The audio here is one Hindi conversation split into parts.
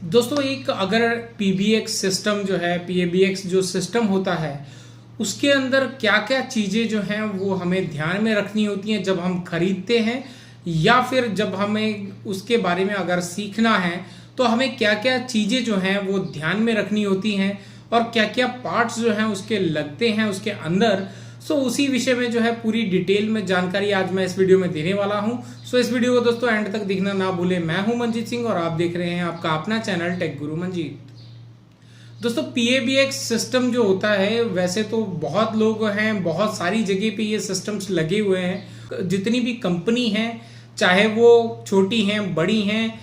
दोस्तों एक अगर पीबीएक्स सिस्टम जो है पीएबीएक्स जो सिस्टम होता है उसके अंदर क्या क्या चीज़ें जो हैं वो हमें ध्यान में रखनी होती हैं जब हम खरीदते हैं, या फिर जब हमें उसके बारे में अगर सीखना है तो हमें क्या क्या चीज़ें जो हैं वो ध्यान में रखनी होती हैं और क्या क्या पार्ट्स जो हैं उसके लगते हैं उसके अंदर। सो उसी विषय में जो है पूरी डिटेल में जानकारी आज मैं इस वीडियो में देने वाला हूं। सो इस वीडियो को दोस्तों एंड तक देखना ना भूले। मैं हूं मंजीत सिंह और आप देख रहे हैं आपका अपना चैनल टेक गुरु मंजीत। दोस्तों पीएबीएक्स सिस्टम जो होता है वैसे तो बहुत लोग हैं, बहुत सारी जगह पे ये सिस्टम्स लगे हुए हैं। जितनी भी कंपनी हैं, चाहे वो छोटी हैं बड़ी हैं,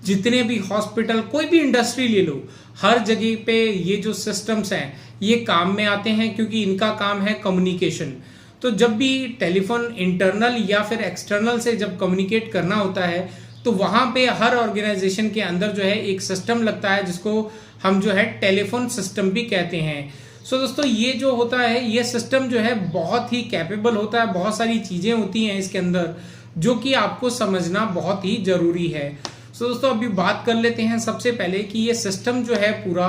जितने भी हॉस्पिटल, कोई भी इंडस्ट्री ले लो, हर जगह पे ये जो सिस्टम्स हैं ये काम में आते हैं क्योंकि इनका काम है कम्युनिकेशन। तो जब भी टेलीफोन इंटरनल या फिर एक्सटर्नल से जब कम्युनिकेट करना होता है तो वहाँ पे हर ऑर्गेनाइजेशन के अंदर जो है एक सिस्टम लगता है जिसको हम जो है टेलीफोन सिस्टम भी कहते हैं। सो दोस्तों ये जो होता है ये सिस्टम जो है बहुत ही कैपेबल होता है, बहुत सारी चीज़ें होती हैं इसके अंदर जो कि आपको समझना बहुत ही ज़रूरी है। सो दोस्तों अभी बात कर लेते हैं सबसे पहले कि ये सिस्टम जो है पूरा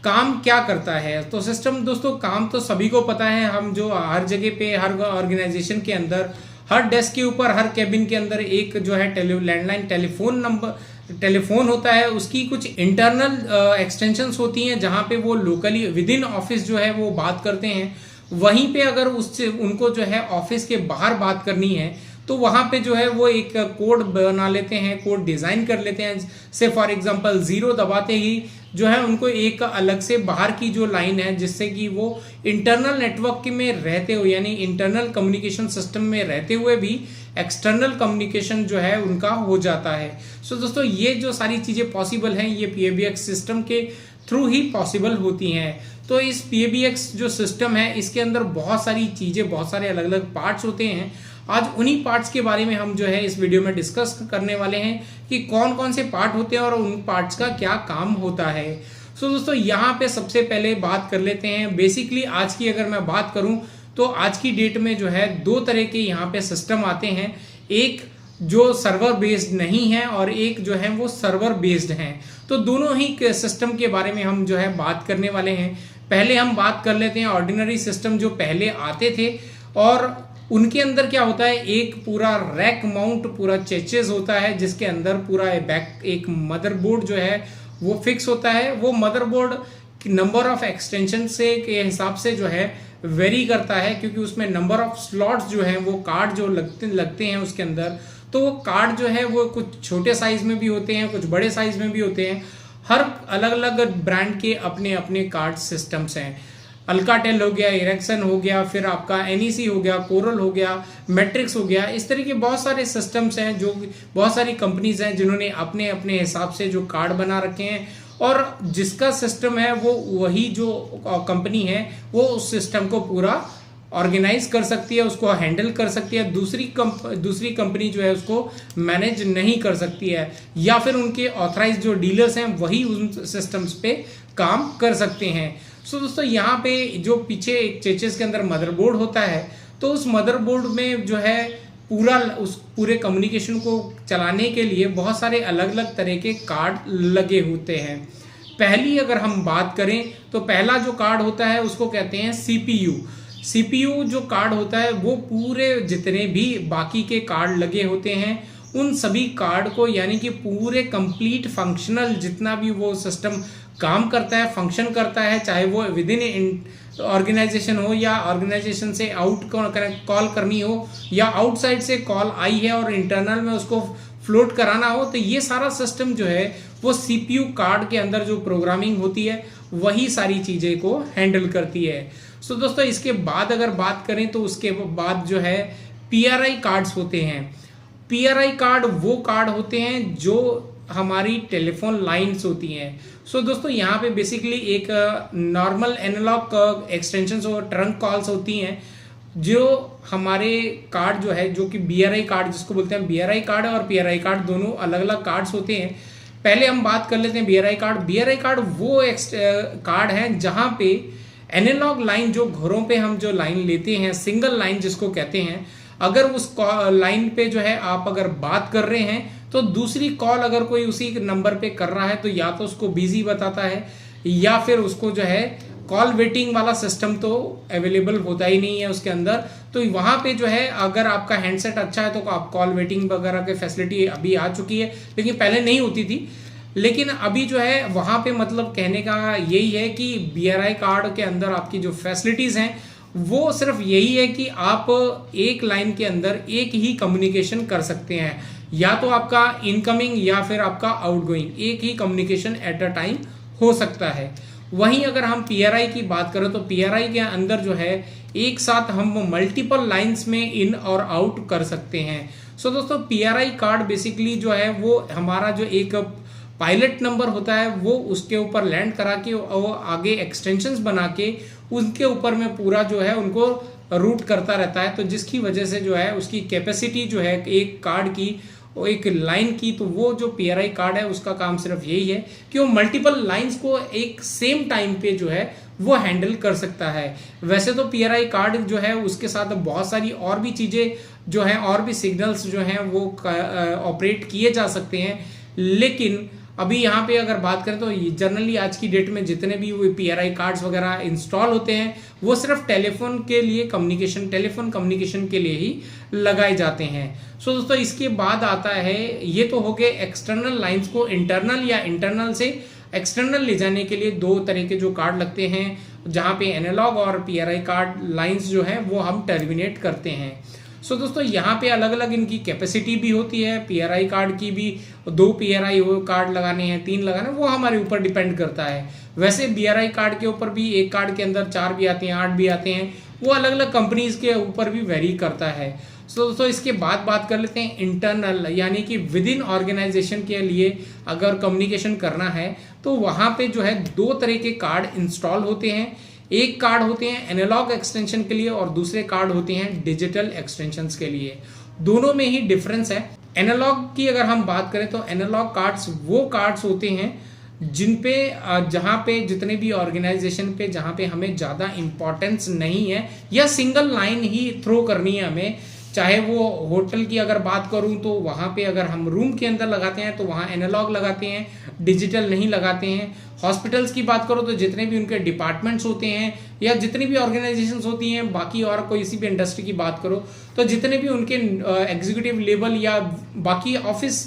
काम क्या करता है। तो सिस्टम दोस्तों काम तो सभी को पता है, हम जो हर जगह पे हर ऑर्गेनाइजेशन के अंदर हर डेस्क के ऊपर हर कैबिन के अंदर एक जो है लैंडलाइन टेलीफोन होता है। उसकी कुछ इंटरनल एक्सटेंशंस होती हैं जहाँ पे वो लोकली विद इन ऑफिस जो है वो बात करते हैं। वहीं पे अगर उससे उनको जो है ऑफिस के बाहर बात करनी है तो वहाँ पे जो है वो एक कोड बना लेते हैं, कोड डिज़ाइन कर लेते हैं। से फॉर एग्जांपल 0 दबाते ही जो है उनको एक अलग से बाहर की जो लाइन है जिससे कि वो इंटरनल नेटवर्क में रहते हुए यानी इंटरनल कम्युनिकेशन सिस्टम में रहते हुए भी एक्सटर्नल कम्युनिकेशन जो है उनका हो जाता है। सो दोस्तों ये जो सारी चीज़ें पॉसिबल हैं ये पीएबीएक्स सिस्टम के थ्रू ही पॉसिबल होती हैं। तो इस पीएबीएक्स जो सिस्टम है इसके अंदर बहुत सारी चीज़ें, बहुत सारे अलग अलग पार्ट्स होते हैं। आज उन्हीं पार्ट्स के बारे में हम जो है इस वीडियो में डिस्कस करने वाले हैं कि कौन कौन से पार्ट होते हैं और उन पार्ट्स का क्या काम होता है। सो दोस्तों यहाँ पे सबसे पहले बात कर लेते हैं बेसिकली आज की अगर मैं बात करूँ तो आज की डेट में जो है 2 तरह के यहाँ पे सिस्टम आते हैं। एक जो सर्वर बेस्ड नहीं है और एक जो है वो सर्वर बेस्ड हैं। तो दोनों ही सिस्टम के बारे में हम जो है बात करने वाले हैं। पहले हम बात कर लेते हैं ऑर्डिनरी सिस्टम जो पहले आते थे और उनके अंदर क्या होता है एक पूरा रैक माउंट पूरा चेचेस होता है जिसके अंदर पूरा एक मदरबोर्ड जो है वो फिक्स होता है। वो मदरबोर्ड नंबर ऑफ एक्सटेंशन से के हिसाब से जो है वेरी करता है क्योंकि उसमें नंबर ऑफ स्लॉट्स जो हैं वो कार्ड जो लगते हैं उसके अंदर। तो वो कार्ड जो है वो कुछ छोटे साइज में भी होते हैं, कुछ बड़े साइज में भी होते हैं। हर अलग अलग ब्रांड के अपने अपने कार्ड सिस्टम्स हैं। अल्काटेल हो गया, इरेक्सन हो गया, फिर आपका एनईसी हो गया, कोरल हो गया, मैट्रिक्स हो गया। इस तरह के बहुत सारे सिस्टम्स हैं जो बहुत सारी कंपनीज हैं जिन्होंने अपने अपने हिसाब से जो कार्ड बना रखे हैं और जिसका सिस्टम है वो वही जो कंपनी है वो उस सिस्टम को पूरा ऑर्गेनाइज कर सकती है, उसको हैंडल कर सकती है। दूसरी कंपनी जो है उसको मैनेज नहीं कर सकती है या फिर उनके ऑथराइज जो डीलर्स हैं वही उन सिस्टम्स पे काम कर सकते हैं। सो दोस्तों यहाँ पे जो पीछे एक चेचेस के अंदर मदरबोर्ड होता है तो उस मदरबोर्ड में जो है उस पूरे कम्युनिकेशन को चलाने के लिए बहुत सारे अलग अलग तरह के कार्ड लगे होते हैं। पहली अगर हम बात करें तो पहला जो कार्ड होता है उसको कहते हैं सीपीयू। सीपीयू जो कार्ड होता है वो पूरे जितने भी बाकी के कार्ड लगे होते हैं उन सभी कार्ड को यानी कि पूरे कंप्लीट फंक्शनल जितना भी वो सिस्टम काम करता है, फंक्शन करता है, चाहे वो विद इन ऑर्गेनाइजेशन हो या ऑर्गेनाइजेशन से आउट कॉल करनी हो या आउटसाइड से कॉल आई है और इंटरनल में उसको फ्लोट कराना हो, तो ये सारा सिस्टम जो है वो सीपीयू कार्ड के अंदर जो प्रोग्रामिंग होती है वही सारी चीज़ें को हैंडल करती है। सो दोस्तों इसके बाद अगर बात करें तो उसके बाद जो है पीआरआई कार्ड्स होते हैं। पीआरआई कार्ड वो कार्ड होते हैं जो हमारी टेलीफोन लाइंस होती हैं। सो दोस्तों यहाँ पे बेसिकली एक नॉर्मल एनालॉग एक्सटेंशंस और ट्रंक कॉल्स होती हैं जो हमारे कार्ड जो है जो कि बीआरआई कार्ड जिसको बोलते हैं, बीआरआई कार्ड और पीआरआई कार्ड दोनों अलग अलग कार्ड्स होते हैं। पहले हम बात कर लेते हैं बीआरआई कार्ड। बीआरआई कार्ड वो कार्ड है जहाँ पे एनालॉग लाइन जो घरों पे हम जो लाइन लेते हैं सिंगल लाइन जिसको कहते हैं, अगर उस लाइन पे जो है आप अगर बात कर रहे हैं तो दूसरी कॉल अगर कोई उसी नंबर पे कर रहा है तो या तो उसको बिजी बताता है, या फिर उसको जो है कॉल वेटिंग वाला सिस्टम तो अवेलेबल होता ही नहीं है उसके अंदर। तो वहां पे जो है अगर आपका हैंडसेट अच्छा है तो आप कॉल वेटिंग वगैरह की फैसिलिटी अभी आ चुकी है, लेकिन पहले नहीं होती थी। लेकिन अभी जो है वहां पे मतलब कहने का यही है कि BRI कार्ड के अंदर आपकी जो फैसिलिटीज हैं वो सिर्फ यही है कि आप एक लाइन के अंदर एक ही कम्युनिकेशन कर सकते हैं, या तो आपका इनकमिंग या फिर आपका आउटगोइंग, एक ही कम्युनिकेशन एट अ टाइम हो सकता है। वहीं अगर हम PRI की बात करें तो PRI के अंदर जो है एक साथ हम मल्टीपल लाइंस में इन और आउट कर सकते हैं। सो दोस्तों PRI कार्ड बेसिकली जो है वो हमारा जो एक पायलट नंबर होता है वो उसके ऊपर लैंड करा के वो आगे एक्सटेंशंस बना के उनके ऊपर में पूरा जो है उनको रूट करता रहता है। तो जिसकी वजह से जो है उसकी कैपेसिटी जो है एक कार्ड की, एक लाइन की, तो वो जो PRI कार्ड है उसका काम सिर्फ यही है कि वो मल्टीपल लाइंस को एक सेम टाइम पे जो है वो हैंडल कर सकता है। वैसे तो PRI कार्ड जो है उसके साथ बहुत सारी और भी चीज़ें जो हैं, और भी सिग्नल्स जो हैं वो ऑपरेट किए जा सकते हैं, लेकिन अभी यहाँ पे अगर बात करें तो जनरली आज की डेट में जितने भी PRI कार्ड्स वगैरह इंस्टॉल होते हैं वो सिर्फ टेलीफोन के लिए कम्युनिकेशन, टेलीफोन कम्युनिकेशन के लिए ही लगाए जाते हैं। सो दोस्तों इसके बाद आता है, ये तो हो गए एक्सटर्नल लाइंस को इंटरनल या इंटरनल से एक्सटर्नल ले जाने के लिए दो तरह के जो कार्ड लगते हैं, जहाँ पे एनालॉग और PRI कार्ड लाइंस जो है वो हम टर्मिनेट करते हैं। सो दोस्तों यहाँ पे अलग अलग इनकी कैपेसिटी भी होती है। PRI कार्ड की भी 2 PRI कार्ड लगाने हैं, 3 लगाने, वो हमारे ऊपर डिपेंड करता है। वैसे BRI कार्ड के ऊपर भी एक कार्ड के अंदर 4 भी आते हैं, 8 भी आते हैं, वो अलग अलग कंपनीज के ऊपर भी वेरी करता है। सो दोस्तों इसके बाद बात कर लेते हैं इंटरनल, यानी कि विद इन ऑर्गेनाइजेशन के लिए अगर कम्युनिकेशन करना है तो वहाँ पे जो है 2 तरह के कार्ड इंस्टॉल होते हैं। एक कार्ड होते हैं एनालॉग एक्सटेंशन के लिए और दूसरे कार्ड होते हैं डिजिटल एक्सटेंशंस के लिए। दोनों में ही डिफरेंस है। एनालॉग की अगर हम बात करें तो एनालॉग कार्ड्स वो कार्ड्स होते हैं जिन पे जहाँ पे जितने भी ऑर्गेनाइजेशन पे जहाँ पे हमें ज़्यादा इम्पोर्टेंस नहीं है या सिंगल लाइन ही थ्रो करनी है हमें, चाहे वो होटल की अगर बात करूं तो वहाँ पे अगर हम रूम के अंदर लगाते हैं तो वहाँ एनालॉग लगाते हैं, डिजिटल नहीं लगाते हैं। हॉस्पिटल्स की बात करो तो जितने भी उनके डिपार्टमेंट्स होते हैं या जितनी भी ऑर्गेनाइजेशंस होती हैं, बाकी और कोई सी भी इंडस्ट्री की बात करो तो जितने भी उनके एग्जीक्यूटिव लेवल या बाकी ऑफिस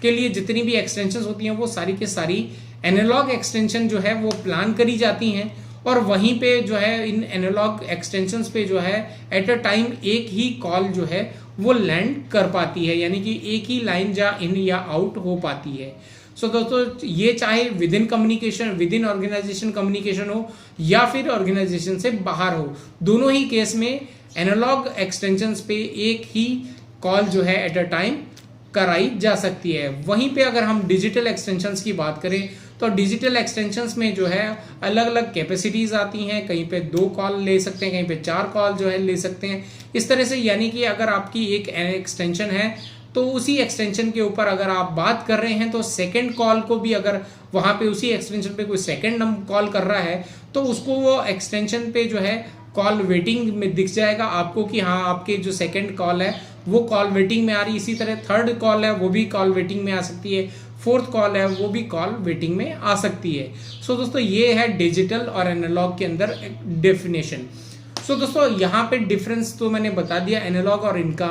के लिए जितनी भी एक्सटेंशंस होती हैं वो सारी के सारी एनालॉग एक्सटेंशन जो है वो प्लान करी जाती हैं, और वहीं पे जो है इन एनालॉग एक्सटेंशंस पे जो है एट अ टाइम एक ही कॉल जो है वो लैंड कर पाती है, यानी कि एक ही लाइन जा इन या आउट हो पाती है। सो दोस्तों ये चाहे within communication, within organisation communication हो या फिर ऑर्गेनाइजेशन से बाहर हो, दोनों ही केस में एनालॉग एक्सटेंशंस पे एक ही कॉल जो है एट अ टाइम कराई जा सकती है। वहीं पे अगर हम डिजिटल एक्सटेंशंस की बात करें तो डिजिटल एक्सटेंशंस में जो है अलग अलग कैपेसिटीज आती हैं, कहीं पे 2 कॉल ले सकते हैं, कहीं पे 4 कॉल जो है ले सकते हैं, इस तरह से। यानी कि अगर आपकी एक एक्सटेंशन है तो उसी एक्सटेंशन के ऊपर अगर आप बात कर रहे हैं तो सेकंड कॉल को भी अगर वहाँ पे उसी एक्सटेंशन पे कोई सेकंड कॉल कर रहा है तो उसको वो एक्सटेंशन पे जो है कॉल वेटिंग में दिख जाएगा आपको कि हाँ आपके जो सेकंड कॉल है वो कॉल वेटिंग में आ रही। इसी तरह थर्ड कॉल है वो भी कॉल वेटिंग में आ सकती है, फोर्थ कॉल है वो भी कॉल वेटिंग में आ सकती है। सो दोस्तों ये है डिजिटल और एनालॉग के अंदर डेफिनेशन। सो दोस्तों यहाँ पे डिफरेंस तो मैंने बता दिया एनालॉग और इनका।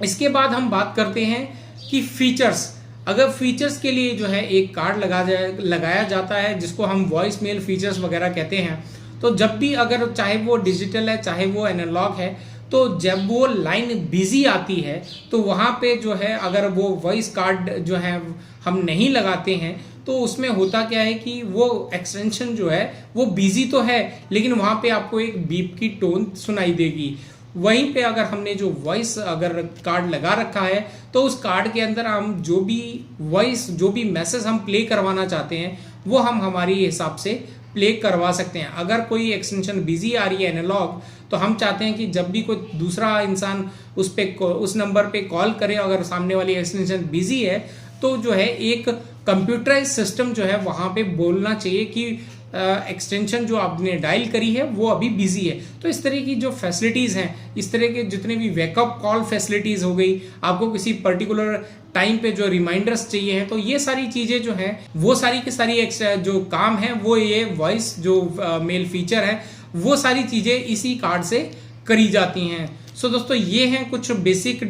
इसके बाद हम बात करते हैं कि फीचर्स, अगर फीचर्स के लिए जो है एक कार्ड लगाया जाता है जिसको हम वॉइस मेल फीचर्स वगैरह कहते हैं, तो जब भी अगर चाहे वो डिजिटल है चाहे वो एनालॉग है, तो जब वो लाइन बिजी आती है तो वहाँ पे जो है अगर वो वॉइस कार्ड जो है हम नहीं लगाते हैं तो उसमें होता क्या है कि वो एक्सटेंशन जो है वो बिजी तो है लेकिन वहाँ पे आपको एक बीप की टोन सुनाई देगी। वहीं पे अगर हमने जो वॉइस अगर कार्ड लगा रखा है तो उस कार्ड के अंदर हम जो भी वॉइस, जो भी मैसेज हम प्ले करवाना चाहते हैं वो हम हमारी हिसाब से प्ले करवा सकते हैं। अगर कोई एक्सटेंशन बिजी आ रही है एनालॉग तो हम चाहते हैं कि जब भी कोई दूसरा इंसान उस नंबर पे कॉल करे, अगर सामने वाली एक्सटेंशन बिजी है तो जो है एक कंप्यूटराइज सिस्टम जो है वहाँ पे बोलना चाहिए कि एक्सटेंशन जो आपने डायल करी है वो अभी बिजी है। तो इस तरह की जो फैसिलिटीज़ हैं, इस तरह के जितने भी वेकअप कॉल फैसिलिटीज़ हो गई, आपको किसी पर्टिकुलर टाइम पे जो रिमाइंडर्स चाहिए हैं, तो ये सारी चीज़ें जो हैं वो सारी की सारी जो काम है वो ये वॉइस जो मेल फीचर है वो सारी चीज़ें इसी कार्ड से करी जाती हैं। सो दोस्तों ये हैं कुछ बेसिक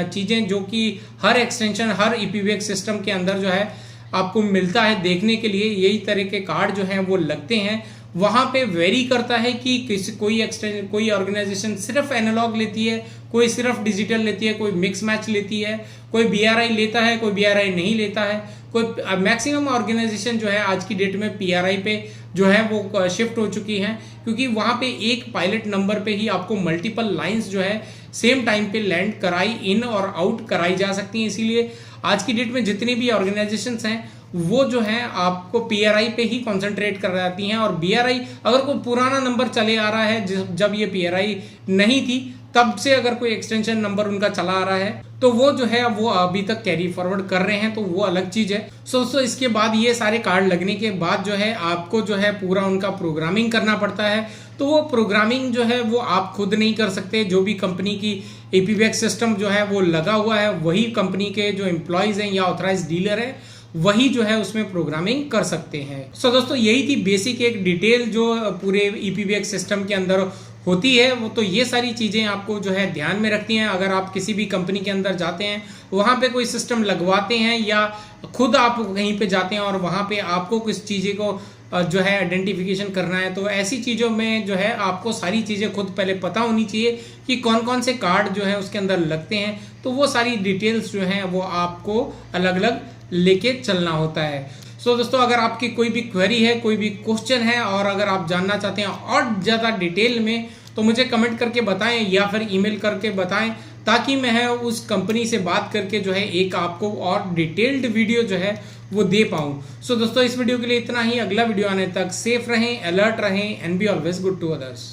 चीज़ें जो कि हर एक्सटेंशन, हर ईपीवीएक्स सिस्टम के अंदर जो है आपको मिलता है देखने के लिए। यही तरह के कार्ड जो हैं वो लगते हैं। वहाँ पे वेरी करता है कि कोई ऑर्गेनाइजेशन सिर्फ एनालॉग लेती है, कोई सिर्फ डिजिटल लेती है, कोई मिक्स मैच लेती है, कोई बीआरआई लेता है, कोई बीआरआई नहीं लेता है। कोई मैक्सिमम ऑर्गेनाइजेशन जो है आज की डेट में पीआरआई पे जो है वो शिफ्ट हो चुकी हैं, क्योंकि वहाँ पे एक पायलट नंबर पे ही आपको मल्टीपल लाइंस जो है सेम टाइम पे लैंड कराई इन और आउट कराई जा सकती हैं। इसीलिए आज की डेट में जितनी भी ऑर्गेनाइजेशंस हैं वो जो है आपको पीआरआई पे ही कंसंट्रेट कर जाती हैं। और बीआरआई अगर कोई पुराना नंबर चले आ रहा है, जब ये पीआरआई नहीं थी तब से अगर कोई एक्सटेंशन नंबर उनका चला आ रहा है तो वो जो है वो अभी तक कैरी फॉरवर्ड कर रहे हैं, तो वो अलग चीज है। सो इसके बाद ये सारे कार्ड लगने के बाद जो है आपको जो है पूरा उनका प्रोग्रामिंग करना पड़ता है। तो वो प्रोग्रामिंग जो है वो आप खुद नहीं कर सकते। जो भी कंपनी की ईपीवीएक्स सिस्टम जो है वो लगा हुआ है वही कंपनी के जो एम्प्लॉयज हैं या ऑथराइज डीलर है वही जो है उसमें प्रोग्रामिंग कर सकते हैं। सो दोस्तों यही थी बेसिक एक डिटेल जो पूरे ईपीवीएक्स सिस्टम के अंदर होती है। वो तो ये सारी चीज़ें आपको जो है ध्यान में रखती हैं। अगर आप किसी भी कंपनी के अंदर जाते हैं, वहाँ पे कोई सिस्टम लगवाते हैं या खुद आप कहीं पे जाते हैं और वहाँ पे आपको कुछ चीज़ें को जो है आइडेंटिफिकेशन करना है, तो ऐसी चीज़ों में जो है आपको सारी चीज़ें खुद पहले पता होनी चाहिए कि कौन कौन से कार्ड जो है उसके अंदर लगते हैं। तो वो सारी डिटेल्स जो हैं वो आपको अलग अलग लेके चलना होता है। सो दोस्तों अगर आपकी कोई भी क्वेरी है, कोई भी क्वेश्चन है और अगर आप जानना चाहते हैं और ज़्यादा डिटेल में, तो मुझे कमेंट करके बताएं या फिर ईमेल करके बताएं, ताकि मैं उस कंपनी से बात करके जो है एक आपको और डिटेल्ड वीडियो जो है वो दे पाऊँ। सो दोस्तों इस वीडियो के लिए इतना ही। अगला वीडियो आने तक सेफ रहें, अलर्ट रहें and be always good to others.